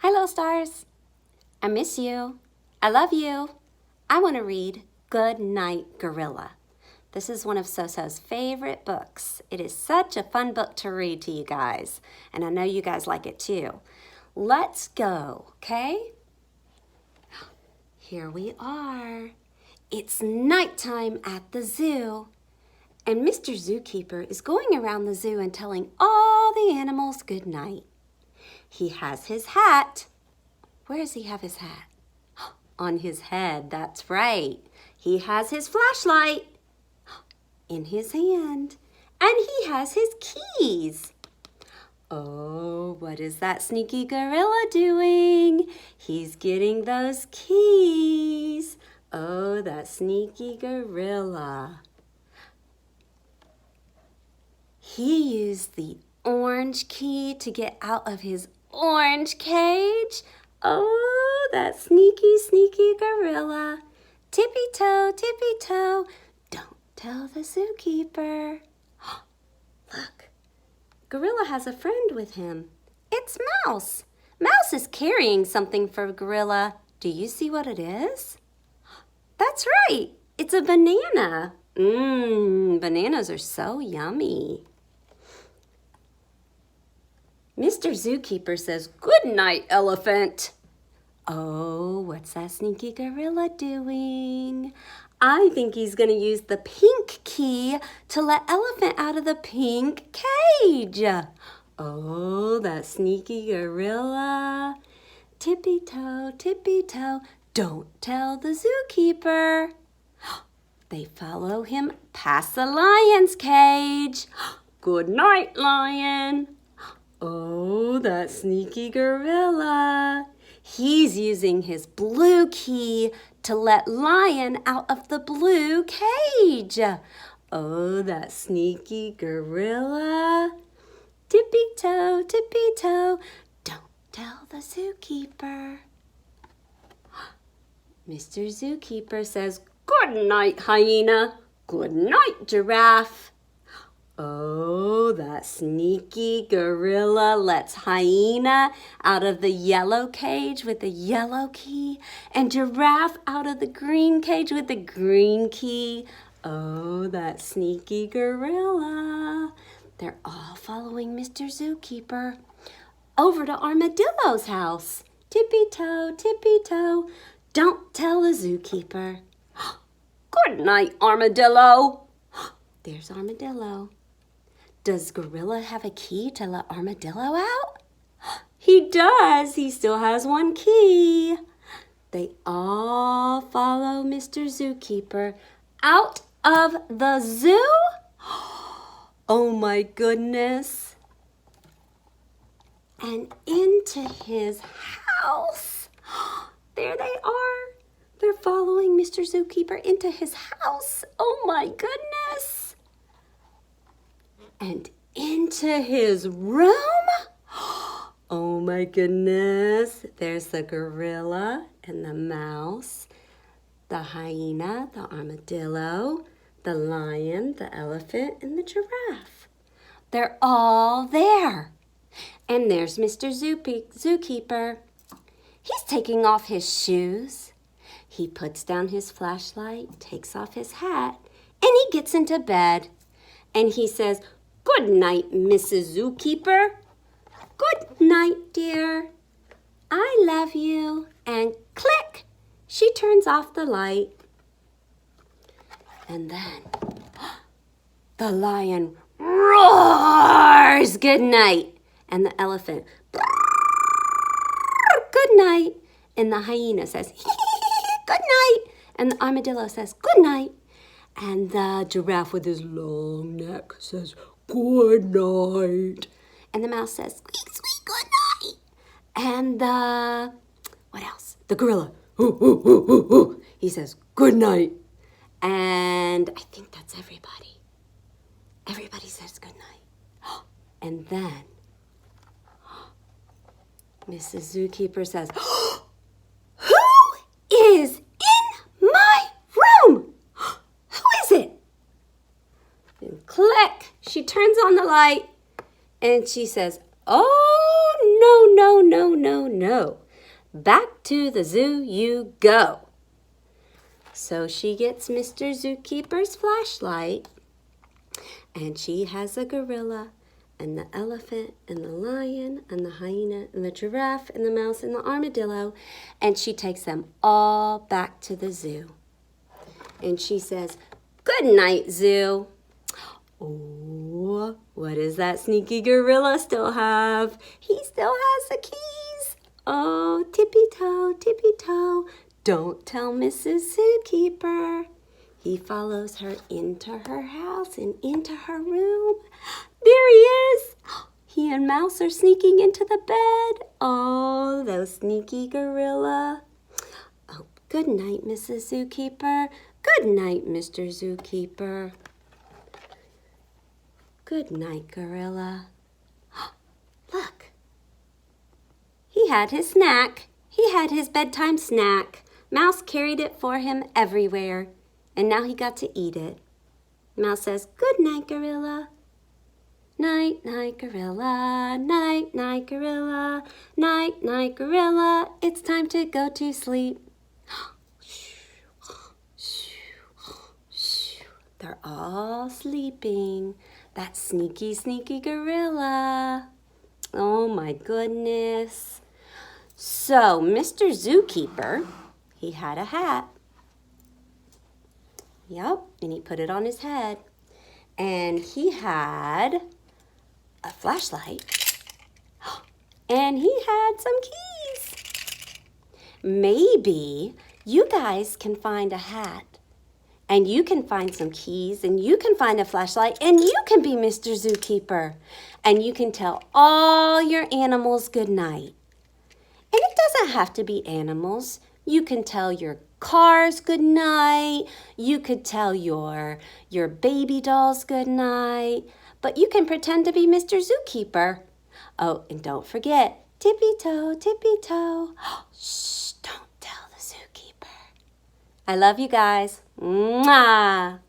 Hi, little stars. I miss you. I love you. I want to read Good Night, Gorilla. This is one of Soso's favorite books. It is such a fun book to read to you guys, and I know you guys like it too. Let's go, okay? Here we are. It's nighttime at the zoo, and Mr. Zookeeper is going around the zoo and telling all the animals good night. He has his hat. Where does he have his hat? On his head, that's right. He has his flashlight in his hand, and he has his keys. Oh, what is that sneaky gorilla doing? He's getting those keys. Oh, that sneaky gorilla. He used the orange key to get out of his orange cage. Oh, that sneaky, sneaky gorilla. Tippy-toe, tippy-toe. Don't tell the zookeeper. Look, Gorilla has a friend with him. It's Mouse. Mouse is carrying something for Gorilla. Do you see what it is? That's right. It's a banana. Bananas are so yummy. Mr. Zookeeper says, "Good night, elephant." Oh, what's that sneaky gorilla doing? I think he's going to use the pink key to let Elephant out of the pink cage. Oh, that sneaky gorilla. Tippy-toe, tippy-toe, don't tell the zookeeper. They follow him past the lion's cage. Good night, lion. Oh, that sneaky gorilla. He's using his blue key to let Lion out of the blue cage. Oh, that sneaky gorilla. Tippy-toe, tippy-toe, don't tell the zookeeper. Mr. Zookeeper says, "Good night, hyena. Good night, giraffe." Oh, that sneaky gorilla lets hyena out of the yellow cage with the yellow key and giraffe out of the green cage with the green key. Oh, that sneaky gorilla. They're all following Mr. Zookeeper over to Armadillo's house. Tippy-toe, tippy-toe, don't tell the zookeeper. Good night, Armadillo. There's Armadillo. Does Gorilla have a key to let Armadillo out? He does. He still has one key. They all follow Mr. Zookeeper out of the zoo. Oh my goodness. And into his house. There they are. They're following Mr. Zookeeper into his house. Oh my goodness. And into his room. Oh my goodness. There's the gorilla and the mouse, the hyena, the armadillo, the lion, the elephant, and the giraffe. They're all there. And there's Mr. Zookeeper. He's taking off his shoes. He puts down his flashlight, takes off his hat, and he gets into bed. And he says, "Good night, Mrs. Zookeeper. Good night, dear. I love you." And click, she turns off the light. And then the lion roars, "Good night." And the elephant, "Good night." And the hyena says, "Good night." And the armadillo says, "Good night." And the giraffe with his long neck says, "Good night." And the mouse says, "Squeak, squeak, good night." And what else? The gorilla, "Hoo, hoo, hoo, hoo, hoo." He says, "Good night." And I think that's everybody. Everybody says good night. And then Mrs. Zookeeper says, "Who is in my room? Who is it?" And click, she turns on the light and she says, "Oh, no, no, no, no, no. Back to the zoo you go. So she gets Mr. Zookeeper's flashlight, and she has a gorilla, and the elephant, and the lion, and the hyena, and the giraffe, and the mouse, and the armadillo, and she takes them all back to the zoo. And she says, "Good night, zoo." Oh, what does that sneaky gorilla still have? He still has the keys. Oh, tippy-toe, don't tell Mrs. Zookeeper. He follows her into her house and into her room. There he is. He and Mouse are sneaking into the bed. Oh, those sneaky gorilla. Oh, good night, Mrs. Zookeeper. Good night, Mr. Zookeeper. Good night, gorilla. Look. He had his snack. He had his bedtime snack. Mouse carried it for him everywhere, and now he got to eat it. Mouse says, "Good night, gorilla." Night, night, gorilla. Night, night, gorilla. Night, night, gorilla. It's time to go to sleep. They're all sleeping. That sneaky, sneaky gorilla. Oh my goodness. So, Mr. Zookeeper, he had a hat. Yep, and he put it on his head. And he had a flashlight. And he had some keys. Maybe you guys can find a hat, and you can find some keys, and you can find a flashlight, and you can be Mr. Zookeeper. And you can tell all your animals good night. And it doesn't have to be animals. You can tell your cars good night. You could tell your baby dolls good night. But you can pretend to be Mr. Zookeeper. Oh, and don't forget, tippy-toe, tippy-toe. Shh, don't tell the zookeeper. I love you guys. Mwah!